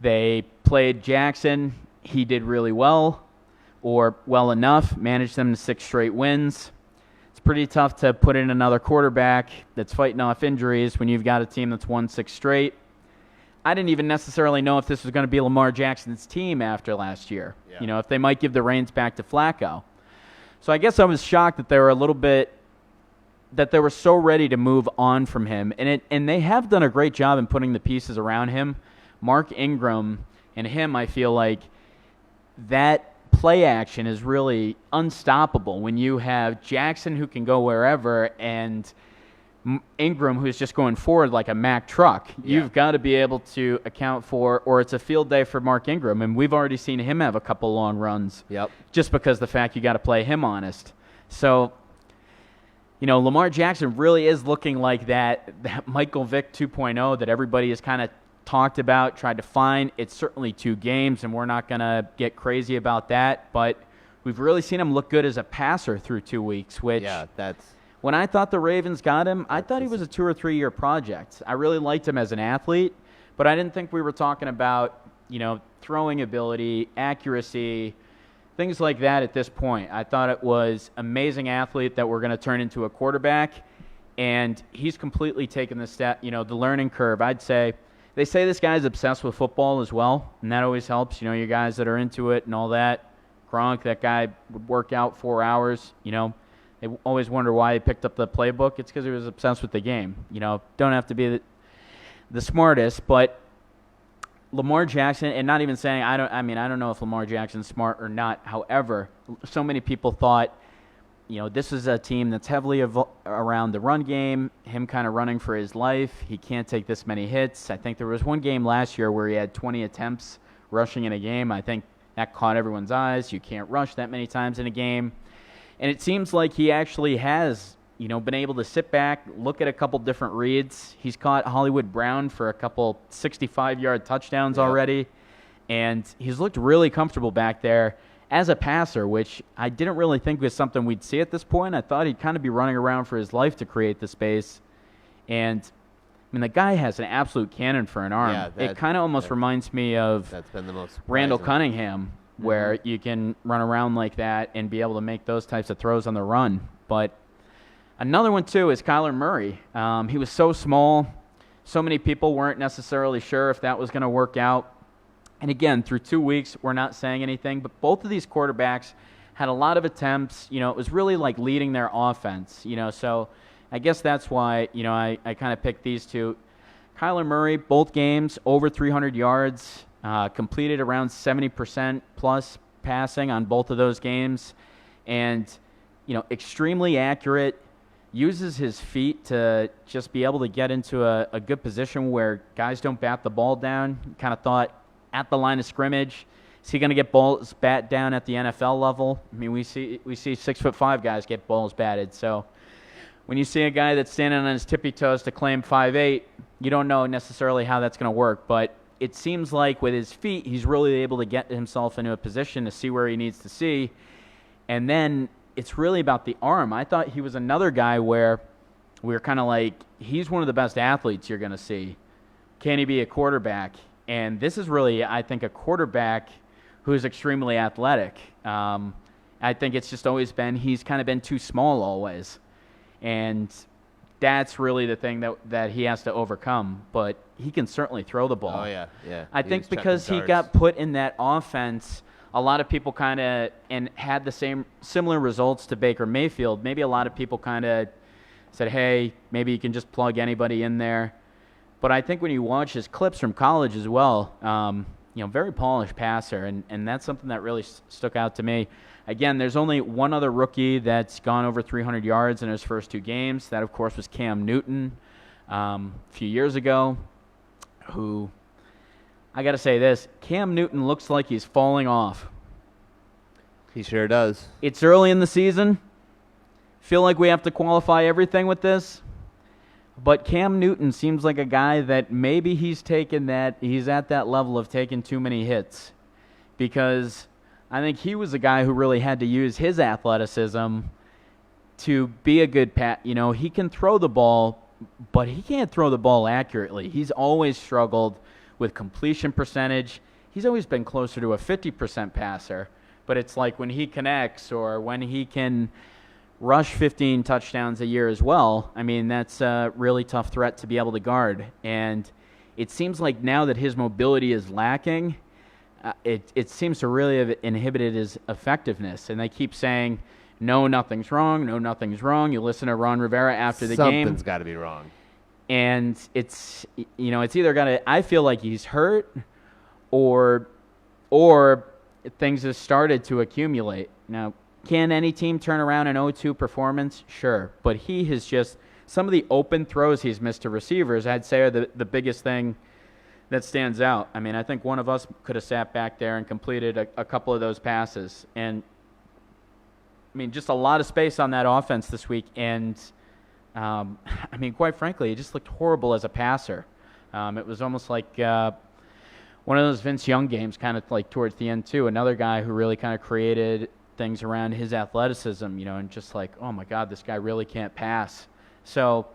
They played Jackson. He did really well, or well enough, managed them to 6 straight wins. Pretty tough to put in another quarterback that's fighting off injuries when you've got a team that's won 6 straight. I didn't even necessarily know if this was going to be Lamar Jackson's team after last year. Yeah. If they might give the reins back to Flacco. So I guess I was shocked that they were so ready to move on from him. And they have done a great job in putting the pieces around him. Mark Ingram and him, I feel like that play action is really unstoppable when you have Jackson, who can go wherever, and Ingram, who's just going forward like a Mack truck. Yeah. You've got to be able to account for, or it's a field day for Mark Ingram, and we've already seen him have a couple long runs. Yep. Just because the fact you got to play him honest. So, Lamar Jackson really is looking like that Michael Vick 2.0 that everybody has kind of talked about, tried to find. It's certainly 2 games, and we're not going to get crazy about that, but we've really seen him look good as a passer through 2 weeks, which when I thought the Ravens got him, I thought he was a 2 or 3 year project. I really liked him as an athlete, but I didn't think we were talking about, throwing ability, accuracy, things like that at this point. I thought it was amazing athlete that we're going to turn into a quarterback, and he's completely taken the step, the learning curve, I'd say. They say this guy's obsessed with football as well, and that always helps. You guys that are into it and all that. Gronk, that guy would work out 4 hours. They always wonder why he picked up the playbook. It's because he was obsessed with the game. Don't have to be the smartest, but Lamar Jackson, and not even saying I don't know if Lamar Jackson's smart or not. However, so many people thought, this is a team that's heavily around the run game, him kind of running for his life. He can't take this many hits. I think there was one game last year where he had 20 attempts rushing in a game. I think that caught everyone's eyes. You can't rush that many times in a game. And it seems like he actually has, been able to sit back, look at a couple different reads. He's caught Hollywood Brown for a couple 65-yard touchdowns already. And he's looked really comfortable back there as a passer, which I didn't really think was something we'd see at this point. I thought he'd kind of be running around for his life to create the space. And, the guy has an absolute cannon for an arm. Yeah, it kind of almost reminds me of that's been the most Randall Cunningham, where you can run around like that and be able to make those types of throws on the run. But another one, too, is Kyler Murray. He was so small. So many people weren't necessarily sure if that was going to work out. And again, through 2 weeks, we're not saying anything, but both of these quarterbacks had a lot of attempts. It was really like leading their offense, so I guess that's why, I kind of picked these two. Kyler Murray, both games, over 300 yards, completed around 70% plus passing on both of those games, and, extremely accurate, uses his feet to just be able to get into a good position where guys don't bat the ball down. Kind of thought at the line of scrimmage? Is he going to get balls bat down at the NFL level? I mean, we see 6'5" guys get balls batted. So when you see a guy that's standing on his tippy toes to claim 5'8", you don't know necessarily how that's going to work. But it seems like with his feet, he's really able to get himself into a position to see where he needs to see. And then it's really about the arm. I thought he was another guy where we were kind of like, he's one of the best athletes you're going to see. Can he be a quarterback? And this is really, I think, a quarterback who's extremely athletic. I think it's just always been, he's kind of been too small always. And that's really the thing that he has to overcome. But he can certainly throw the ball. Oh, yeah. I think because he got put in that offense, a lot of people kind of, and had the similar results to Baker Mayfield, maybe a lot of people kind of said, hey, maybe you can just plug anybody in there. But I think when you watch his clips from college as well, very polished passer, and that's something that really stuck out to me. Again, there's only one other rookie that's gone over 300 yards in his first 2 games. That, of course, was Cam Newton a few years ago, who, I got to say this, Cam Newton looks like he's falling off. He sure does. It's early in the season. Feel like we have to qualify everything with this. But Cam Newton seems like a guy that maybe he's at that level of taking too many hits, because I think he was a guy who really had to use his athleticism to be a good he can throw the ball, but he can't throw the ball accurately. He's always struggled with completion percentage. He's always been closer to a 50% passer, but it's like when he connects or when he can rush 15 touchdowns a year as well, I mean, that's a really tough threat to be able to guard. And it seems like now that his mobility is lacking, it seems to really have inhibited his effectiveness. And they keep saying, no, nothing's wrong, no, nothing's wrong. You listen to Ron Rivera after the game. Something's got to be wrong. And it's either got to, I feel like he's hurt or things have started to accumulate. Now, can any team turn around an 0-2 performance? Sure. But he has just, some of the open throws he's missed to receivers, I'd say, are the biggest thing that stands out. I mean, I think one of us could have sat back there and completed a couple of those passes. And, I mean, just a lot of space on that offense this week. And, I mean, quite frankly, he just looked horrible as a passer. It was almost like one of those Vince Young games, kind of like towards the end, too. Another guy who really kind of created things around his athleticism, and just like, oh my God, this guy really can't pass. So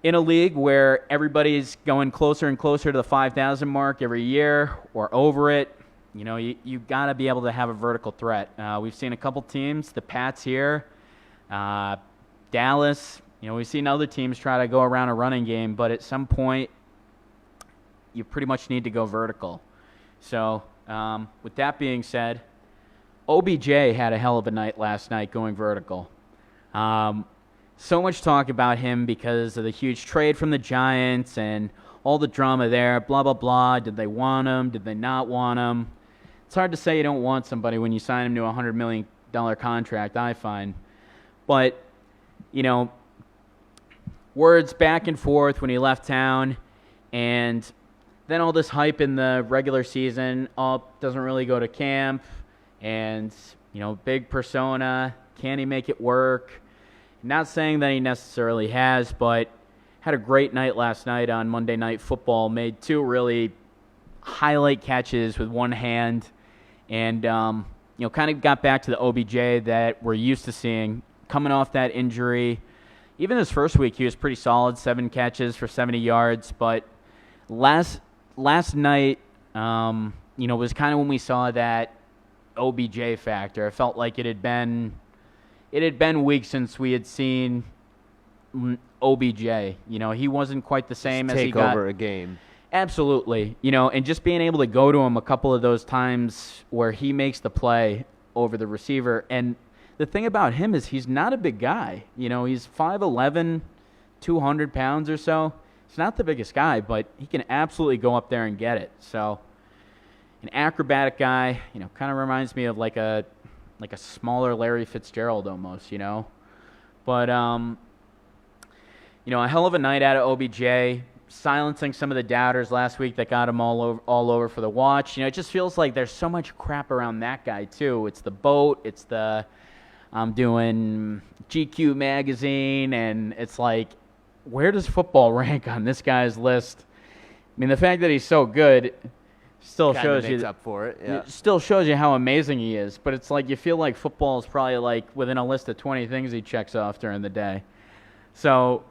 in a league where everybody's going closer and closer to the 5,000 mark every year or over it, you got to be able to have a vertical threat. We've seen a couple teams, the Pats here, Dallas, we've seen other teams try to go around a running game, but at some point you pretty much need to go vertical. So with that being said, OBJ had a hell of a night last night going vertical. So much talk about him because of the huge trade from the Giants and all the drama there, blah, blah, blah. Did they want him? Did they not want him? It's hard to say you don't want somebody when you sign him to a $100 million contract, I find. But, words back and forth when he left town, and then all this hype in the regular season, doesn't really go to camp. And, big persona, can he make it work? Not saying that he necessarily has, but had a great night last night on Monday Night Football, made 2 really highlight catches with one hand, and, kind of got back to the OBJ that we're used to seeing coming off that injury. Even his first week, he was pretty solid, 7 catches for 70 yards, but last night, was kind of when we saw that OBJ factor. I felt like it had been weeks since we had seen OBJ. He wasn't quite the same as he got. Take over a game. Absolutely. And just being able to go to him a couple of those times where he makes the play over the receiver. And the thing about him is he's not a big guy. He's 5'11", 200 pounds or so. He's not the biggest guy, but he can absolutely go up there and get it. So an acrobatic guy, kind of reminds me of like a smaller Larry Fitzgerald almost, But, a hell of a night out of OBJ. silencing some of the doubters last week that got him all over for the watch. It just feels like there's so much crap around that guy too. It's the boat, it's the I'm doing GQ magazine, and it's like, where does football rank on this guy's list? I mean, the fact that he's so good still Kinda shows makes you up for it. Yeah. it still shows you how amazing he is. But it's like you feel like football is probably like within a list of 20 things he checks off during the day. So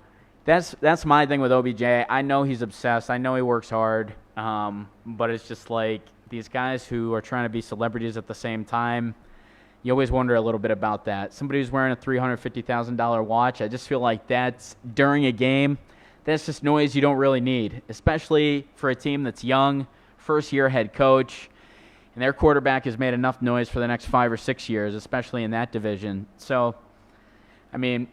that's my thing with OBJ. I know he's obsessed. I know he works hard. But it's just like these guys who are trying to be celebrities at the same time. You always wonder a little bit about that. Somebody who's wearing a $350,000 watch, I just feel like that's during a game. That's just noise you don't really need, especially for a team that's young, first-year head coach, and their quarterback has made enough noise for the next 5 or 6 years, especially in that division. So, I mean,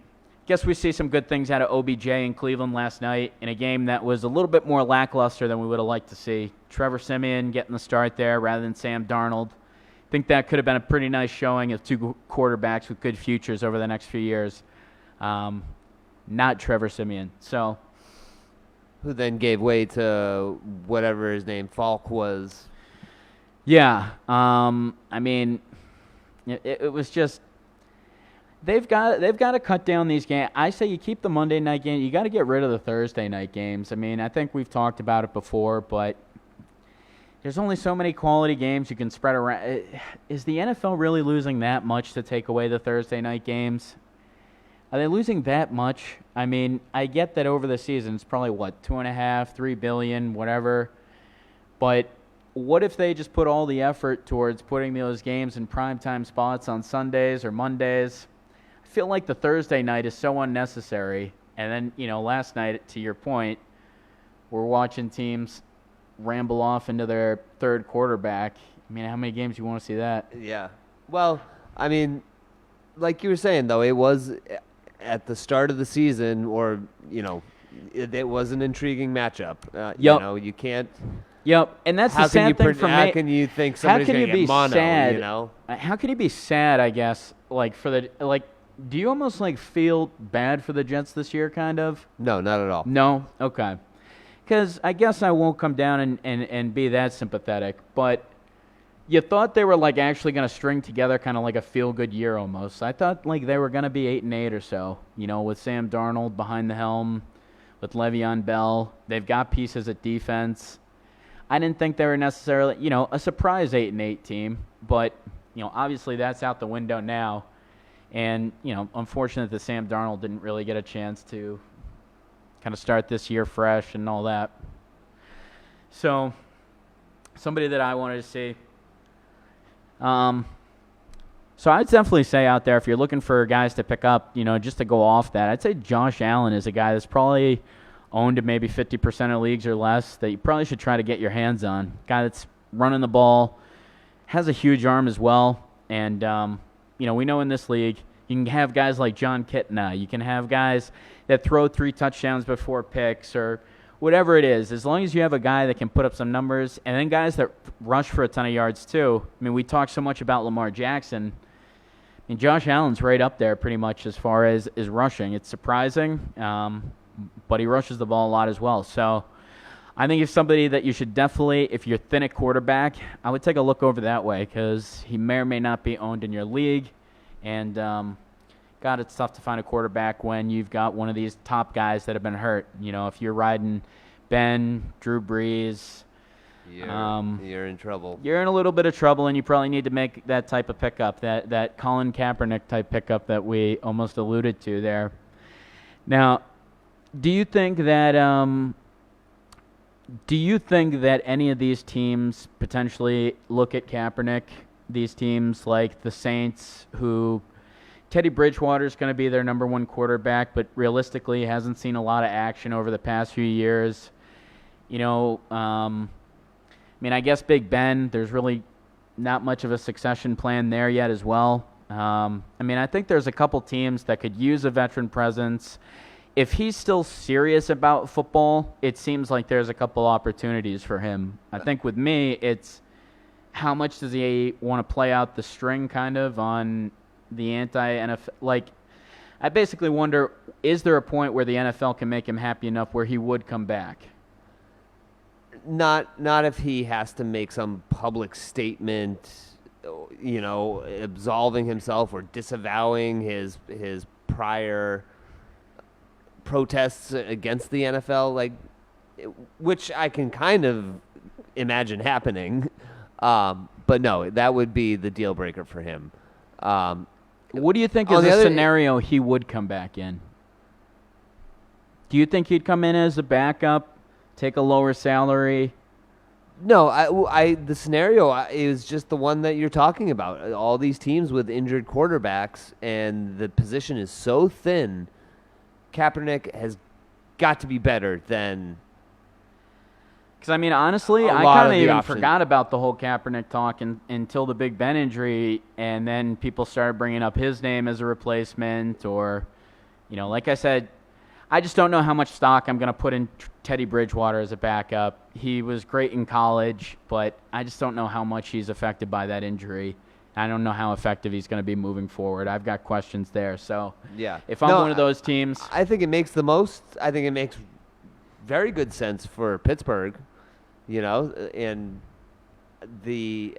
guess we see some good things out of OBJ in Cleveland last night in a game that was a little bit more lackluster than we would have liked to see. Trevor Siemian getting the start there rather than Sam Darnold. I think that could have been a pretty nice showing of two quarterbacks with good futures over the next few years. Not Trevor Siemian. So, Who then gave way to whatever his name, Falk, was. yeah. I mean, it was just they've got to cut down these games. I say you keep the Monday night game. You got to get rid of the Thursday night games. I mean, I think we've talked about it before, but there's only so many quality games you can spread around. Is the NFL really losing that much to take away the Thursday night games? Are they losing that much? I mean, I get that over the season it's probably, $2.5, $3 billion, whatever. But what if they just put all the effort towards putting those games in primetime spots on Sundays or Mondays? I feel like the Thursday night is so unnecessary. And then, last night, to your point, we're watching teams ramble off into their third quarterback. I mean, how many games do you want to see that? Yeah. Well, I mean, like you were saying, though, it was at the start of the season, or, it was an intriguing matchup. Yep. You can't. Yep, and that's the sad thing for me. How can you think somebody's going to get mono, sad? How can you be sad, I guess, do you almost, feel bad for the Jets this year, kind of? No, not at all. No? Okay. Because I guess I won't come down and be that sympathetic, but you thought they were actually going to string together kind of like a feel-good year almost. I thought they were going to be 8-8 or so, with Sam Darnold behind the helm, with Le'Veon Bell. They've got pieces at defense. I didn't think they were necessarily, a surprise 8-8 team, but obviously that's out the window now, and unfortunate that Sam Darnold didn't really get a chance to kind of start this year fresh and all that. So, somebody that I wanted to see. So I'd definitely say out there, if you're looking for guys to pick up, just to go off that, I'd say Josh Allen is a guy that's probably owned in maybe 50% of leagues or less that you probably should try to get your hands on. Guy that's running the ball, has a huge arm as well, and, we know in this league, you can have guys like John Kitna. You can have guys that throw 3 touchdowns before picks or whatever it is. As long as you have a guy that can put up some numbers, and then guys that rush for a ton of yards too. I mean, we talk so much about Lamar Jackson. I mean, Josh Allen's right up there pretty much as far as rushing. It's surprising, but he rushes the ball a lot as well. So I think it's somebody that you should definitely, if you're thin at quarterback, I would take a look over that way because he may or may not be owned in your league. And, God, it's tough to find a quarterback when you've got one of these top guys that have been hurt. If you're riding Ben, Drew Brees, you're in trouble. You're in a little bit of trouble, and you probably need to make that type of pickup, that Colin Kaepernick type pickup that we almost alluded to there. Now, do you think that any of these teams potentially look at Kaepernick? These teams like the Saints, who Teddy Bridgewater is going to be their number one quarterback, but realistically hasn't seen a lot of action over the past few years. I guess Big Ben, there's really not much of a succession plan there yet as well. I think there's a couple teams that could use a veteran presence. If he's still serious about football, it seems like there's a couple opportunities for him. I think with me, it's how much does he want to play out the string kind of on the anti-NFL? I basically wonder, is there a point where the NFL can make him happy enough where he would come back? Not if he has to make some public statement, absolving himself or disavowing his prior protests against the NFL, which I can kind of imagine happening. But no, that would be the deal breaker for him. What do you think is a scenario he would come back in? Do you think he'd come in as a backup, take a lower salary? No, the scenario is just the one that you're talking about. All these teams with injured quarterbacks, and the position is so thin. Kaepernick has got to be better than. Because, honestly, I kind of even forgot about the whole Kaepernick talk until the Big Ben injury, and then people started bringing up his name as a replacement, or, like I said, I just don't know how much stock I'm going to put in Teddy Bridgewater as a backup. He was great in college, but I just don't know how much he's affected by that injury. I don't know how effective he's going to be moving forward. I've got questions there. So, if I'm one of those teams, I think it makes very good sense for Pittsburgh. And the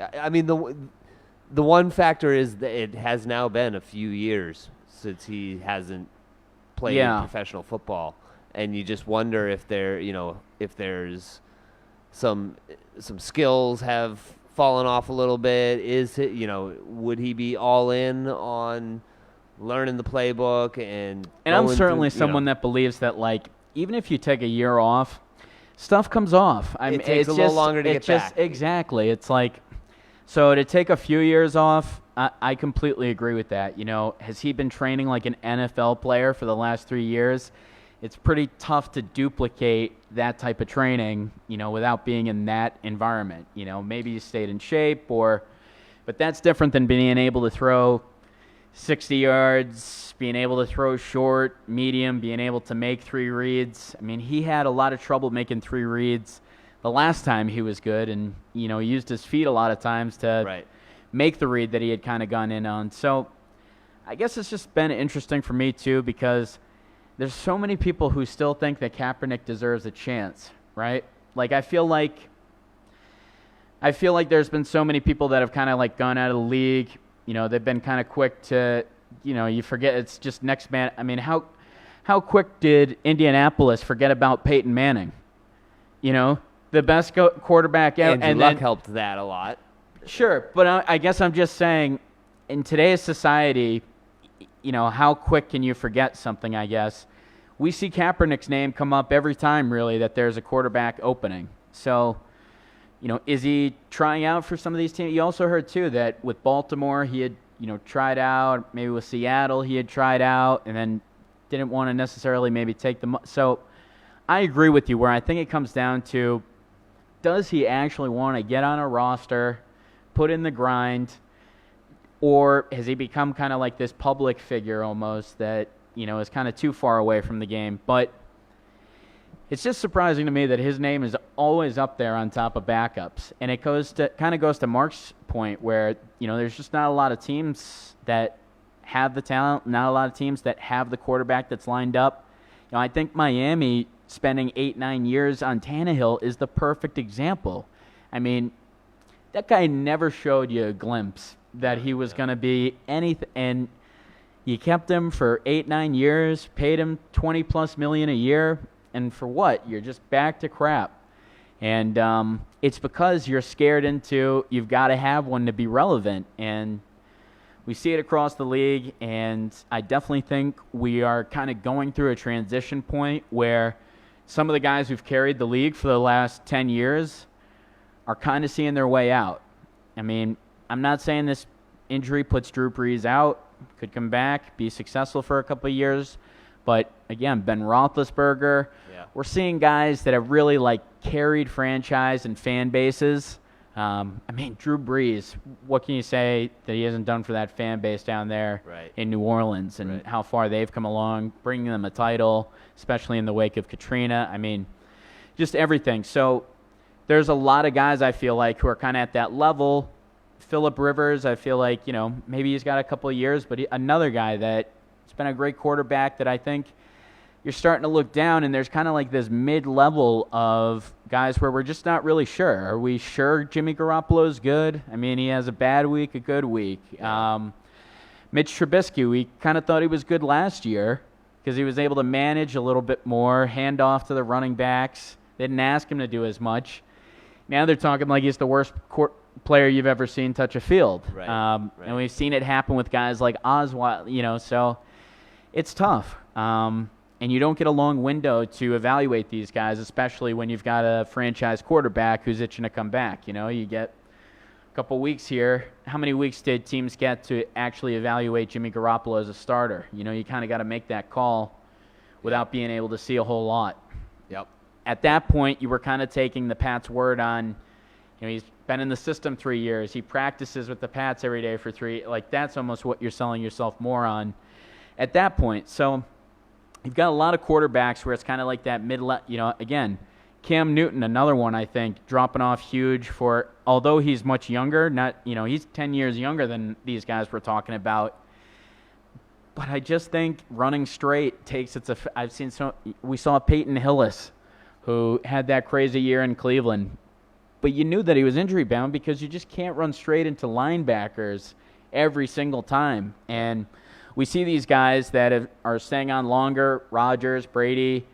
one factor is that it has now been a few years since he hasn't played in professional football, and you just wonder if there's some skills have fallen off a little bit. Is it, would he be all in on learning the playbook and I'm certainly someone that believes that, even if you take a year off, stuff comes off. It takes a little longer to get back. Exactly. It's so to take a few years off, I completely agree with that. Has he been training like an NFL player for the last 3 years? It's pretty tough to duplicate that type of training, without being in that environment. Maybe you stayed in shape, but that's different than being able to throw 60 yards, being able to throw short, medium, being able to make 3 reads. He had a lot of trouble making 3 reads the last time he was good, and, he used his feet a lot of times to make the read that he had kind of gone in on. So I guess it's just been interesting for me, too, because there's so many people who still think that Kaepernick deserves a chance, right? I feel like there's been so many people that have kind of gone out of the league. They've been kind of quick to, you forget it's just next man. How quick did Indianapolis forget about Peyton Manning? The best quarterback ever. And Luck helped that a lot. Sure, but I guess I'm just saying, in today's society, how quick can you forget something, I guess? We see Kaepernick's name come up every time, really, that there's a quarterback opening. So, is he trying out for some of these teams? You also heard, too, that with Baltimore, he had, tried out. Maybe with Seattle, he had tried out and then didn't want to necessarily maybe take the – So I agree with you where I think it comes down to, does he actually want to get on a roster, put in the grind, or has he become kind of like this public figure almost that, is kind of too far away from the game? But it's just surprising to me that his name is always up there on top of backups. And it goes to Mark's point where, there's just not a lot of teams that have the talent, not a lot of teams that have the quarterback that's lined up. I think Miami spending 8-9 years on Tannehill is the perfect example. That guy never showed you a glimpse that he was going to be anything, and you kept him for 8-9 years, paid him $20+ million a year, and for what? You're just back to crap. And it's because you're scared into you've got to have one to be relevant, and we see it across the league, and I definitely think we are kind of going through a transition point where some of the guys who've carried the league for the last 10 years are kind of seeing their way out. I'm not saying this injury puts Drew Brees out, could come back, be successful for a couple of years, but again, Ben Roethlisberger, we're seeing guys that have really carried franchise and fan bases. Drew Brees, what can you say that he hasn't done for that fan base down there in New Orleans, and how far they've come along, bringing them a title, especially in the wake of Katrina. Just everything. So there's a lot of guys I feel like who are kind of at that level. Phillip Rivers, I feel like, maybe he's got a couple of years, but another guy that's been a great quarterback that I think you're starting to look down, and there's kind of this mid-level of guys where we're just not really sure. Are we sure Jimmy Garoppolo's good? I mean, he has a bad week, a good week. Mitch Trubisky, we kind of thought he was good last year because he was able to manage a little bit more, hand off to the running backs. They didn't ask him to do as much. Now they're talking like he's the worst player you've ever seen touch a field. Right. And we've seen it happen with guys like Osweiler, so it's tough. And you don't get a long window to evaluate these guys, especially when you've got a franchise quarterback who's itching to come back. You get a couple weeks here. How many weeks did teams get to actually evaluate Jimmy Garoppolo as a starter? You kind of got to make that call without being able to see a whole lot. Yep. At that point, you were kind of taking the Pats' word on, he's been in the system 3 years. He practices with the Pats every day for 3. Like, that's almost what you're selling yourself more on at that point. So you've got a lot of quarterbacks where it's kind of like that again, Cam Newton, another one, I think, dropping off huge although he's much younger, he's 10 years younger than these guys we're talking about. But I just think running straight takes we saw Peyton Hillis, who had that crazy year in Cleveland. But you knew that he was injury bound because you just can't run straight into linebackers every single time. And we see these guys that are staying on longer, Rodgers, Brady,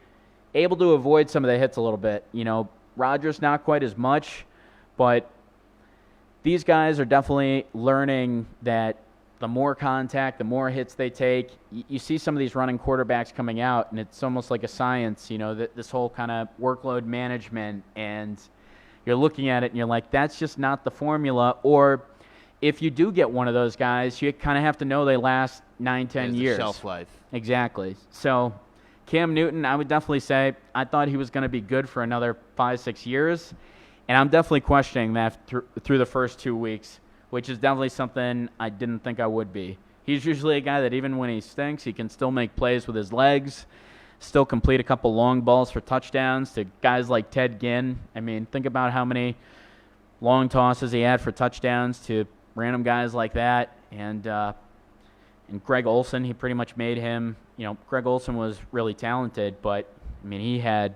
able to avoid some of the hits a little bit. Rodgers not quite as much, but these guys are definitely learning that the more contact, the more hits they take. You see some of these running quarterbacks coming out, and it's almost like a science, this whole kind of workload management, and you're looking at it and you're like, that's just not the formula. Or if you do get one of those guys, you kind of have to know they last 9-10 years. Shelf life. Exactly. So Cam Newton, I would definitely say I thought he was going to be good for another 5-6 years, and I'm definitely questioning that through the first 2 weeks, which is definitely something I didn't think I would be. He's usually a guy that even when he stinks, he can still make plays with his legs, still complete a couple long balls for touchdowns to guys like Ted Ginn. I mean, think about how many long tosses he had for touchdowns to random guys like that. And Greg Olsen, he pretty much made him, Greg Olsen was really talented, but, I mean, he had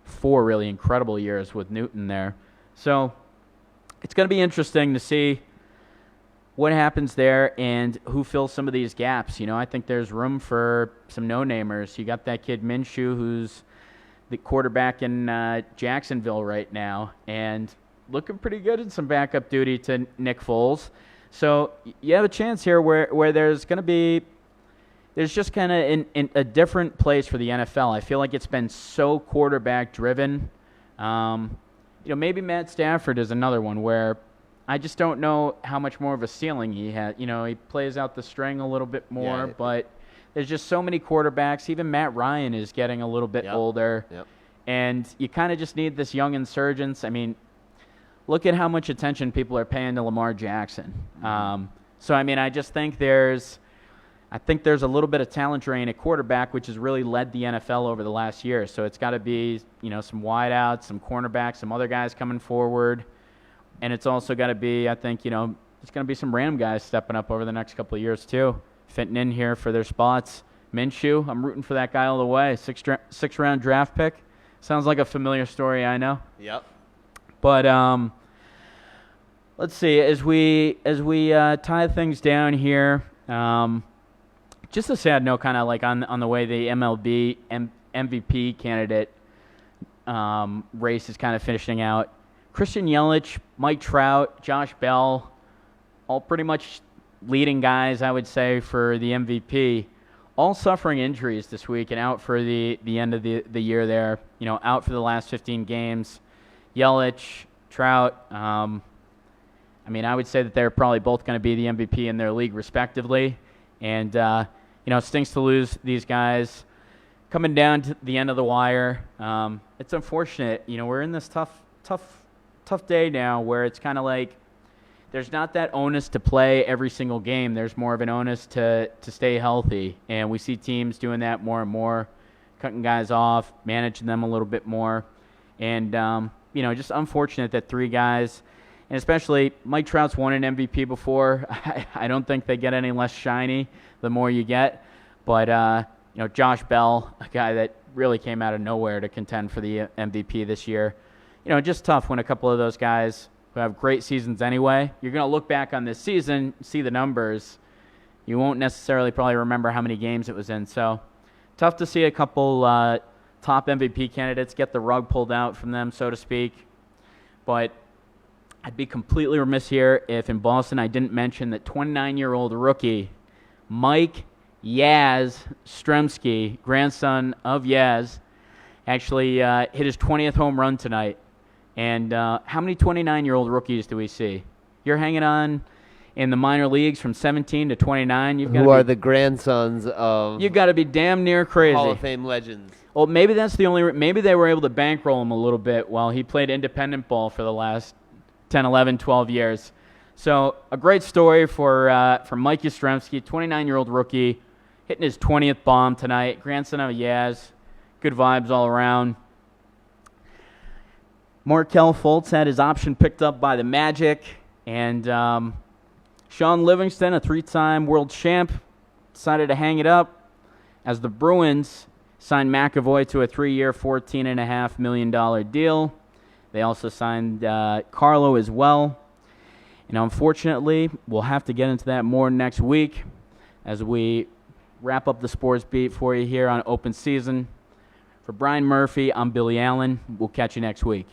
4 really incredible years with Newton there. So it's going to be interesting to see what happens there and who fills some of these gaps. I think there's room for some no-namers. You got that kid Minshew, who's the quarterback in Jacksonville right now, and looking pretty good in some backup duty to Nick Foles. So you have a chance here where there's just kind of in a different place for the NFL. I feel like it's been so quarterback-driven. Maybe Matt Stafford is another one where I just don't know how much more of a ceiling he has. He plays out the string a little bit more, but there's just so many quarterbacks. Even Matt Ryan is getting a little bit older. Yep. And you kind of just need this young insurgence. I mean, look at how much attention people are paying to Lamar Jackson. So, I mean, I just think there's a little bit of talent drain at quarterback, which has really led the NFL over the last year. So it's got to be, some wideouts, some cornerbacks, some other guys coming forward. And it's also got to be, I think, there's going to be some random guys stepping up over the next couple of years, too, fitting in here for their spots. Minshew, I'm rooting for that guy all the way. Six-round draft pick. Sounds like a familiar story, I know. Yep. But let's see. As we tie things down here, just a sad note, kind of like on the way the MLB MVP candidate race is kind of finishing out. Christian Yelich, Mike Trout, Josh Bell, all pretty much leading guys, I would say, for the MVP, all suffering injuries this week and out for the end of the year there, out for the last 15 games. Yelich, Trout, I would say that they're probably both going to be the MVP in their league respectively. And, it stinks to lose these guys coming down to the end of the wire. It's unfortunate. We're in this tough day now where it's kind of like there's not that onus to play every single game. There's more of an onus to stay healthy. And we see teams doing that more and more, cutting guys off, managing them a little bit more. And, just unfortunate that 3 guys, and especially Mike Trout's won an MVP before. I don't think they get any less shiny the more you get. But, Josh Bell, a guy that really came out of nowhere to contend for the MVP this year, just tough when a couple of those guys who have great seasons anyway, you're going to look back on this season, see the numbers. You won't necessarily probably remember how many games it was in. So tough to see a couple top MVP candidates get the rug pulled out from them, so to speak. But I'd be completely remiss here if in Boston I didn't mention that 29-year-old rookie Mike Yaz Stremski, grandson of Yaz, actually hit his 20th home run tonight. And how many 29-year-old rookies do we see? You're hanging on in the minor leagues from 17 to 29. Who are the grandsons of you've got to be damn near crazy. Hall of Fame legends. Well, maybe that's the only maybe they were able to bankroll him a little bit while he played independent ball for the last 10, 11, 12 years. So a great story for Mike Yastrzemski, 29-year-old rookie, hitting his 20th bomb tonight. Grandson of Yaz. Good vibes all around. Markelle Fultz had his option picked up by the Magic. And Sean Livingston, a 3-time world champ, decided to hang it up as the Bruins signed McAvoy to a 3-year, $14.5 million deal. They also signed Carlo as well. And unfortunately, we'll have to get into that more next week as we wrap up the sports beat for you here on Open Season. For Brian Murphy, I'm Billy Allen. We'll catch you next week.